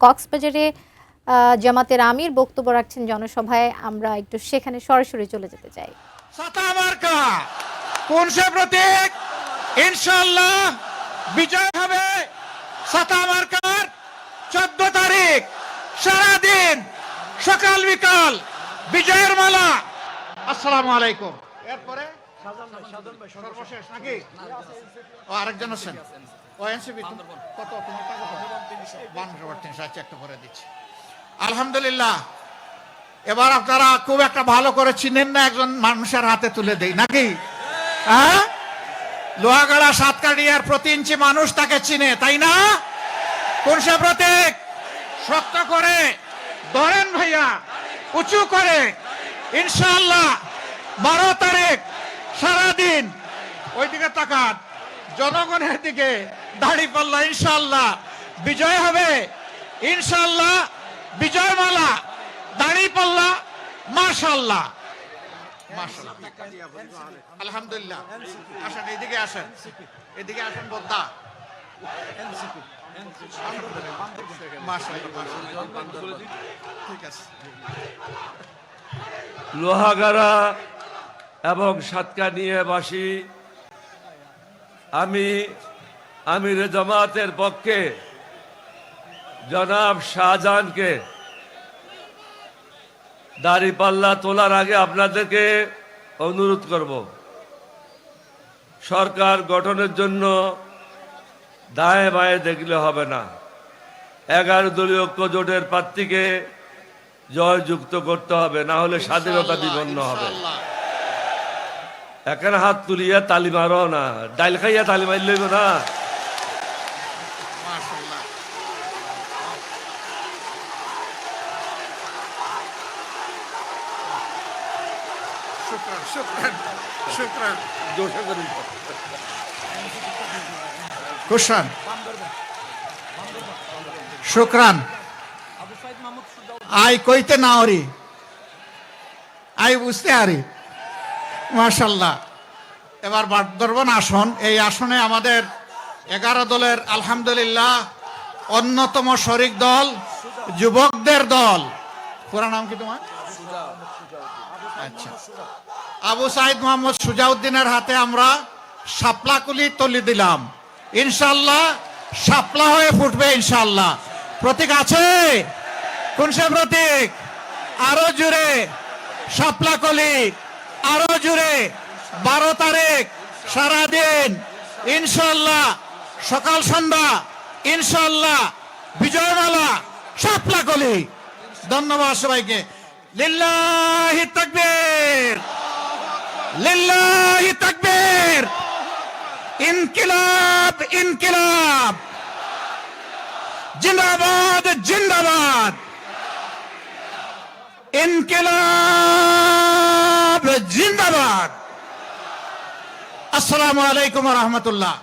কক্সবাজারে জামাতের আমির বক্তব্য রাখছেন জনসভায়। আমরা একটু সেখানে সরাসরি চলে যেতে চাই। ছাতা মার্কা কোন সে প্রতীক? ইনশাআল্লাহ বিজয় হবে ছাতা মার্কার। 14 তারিখ সারাদিন সকাল বিকাল বিজয়ের মালা। আসসালামু আলাইকুম। এরপরে সর্বশেষ নাকি ও আরেকজন আছেন? ও এনসিপি কত তোমার টাকা কত? 52 আচ্ছা একটা করে দিচ্ছি। আলহামদুলিল্লাহ। এবার আপনারা খুব একটা ভালো করে চিনেন না, একজন মানুষের হাতে তুলে দেই নাকি? হ্যাঁ, লোহাগাড়া সাতকাটিয়ার প্রতি ইঞ্চি মানুষ তাকে চিনে, তাই না? কোন সে প্রতীক? শক্ত করে ধরেন ভাইয়া, উঁচু করে। ইনশাআল্লাহ 12 তারিখ সারাদিন ওইদিকে তাকান, জনগণের দিকে দাঁড়িপাল্লা। ইনশাআল্লাহ বিজয় হবে। ইনশাআল্লাহ বিজয় মালা, দাঁড়িপাল্লা। মাশাআল্লাহ মাশাআল্লাহ, আলহামদুলিল্লাহ। আসেন এদিকে, আসেন এদিকে, আসেন বোদ্দা। ঠিক আছে। লোহাগাড়া এবং সাতকানিয়াবাসী, আমি আমির জামাতের পক্ষে জনাব শাহজাহানকে দাড়িপাল্লা তোলার আগে আপনাদেরকে অনুরোধ করব, সরকার গঠনের জন্য দায়ে বায়ে দেখলে হবে না। 11 দলীয় ঐক্য জোটের প্রার্থীকে জয়যুক্ত করতে হবে, না হলে স্বাধীনতা বিপন্ন হবে। এখানে হাত তুলিয়া তালি মারো না, ডাইল খাইয়া তালি মার লইব না। কুশান শুক্রান আই কইতে না ওরি, আই বুঝতে আরি। মাশাল্লাহ। এবার বাগদরবান আসন, এই আসনে আমাদের 11 দলের আলহামদুলিল্লাহ অন্যতম শরিক দল যুবকদের দল। পুরা নাম কি তোমার? আচ্ছা, আবু সাইদ মোহাম্মদ সুজাউদ্দিনের হাতে আমরা শাপলাকুলি তলি দিলাম। ইনশাআল্লাহ শাপলা হয়ে ফুটবে ইনশাআল্লাহ। প্রতীক আছে? কোন সে প্রতীক? আরো জুড়ে শাপলাকলি, আরো জুড়ে। 12 তারিখ সারাদিন ইনশাআল্লাহ সকাল সন্ধ্যা ইনশাআল্লাহ বিজয়মালা শাপলাকলি। ধন্যবাদ সবাইকে। লিল্লাহি তাকবীর, লিল্লাহি তাকবীর। ইনকিলাব ইনকিলাব, জিন্দাবাদ জিন্দাবাদ। ইনকিলাব জিন্দাবাদ। আসসালামু আলাইকুম ওয়া রাহমাতুল্লাহ।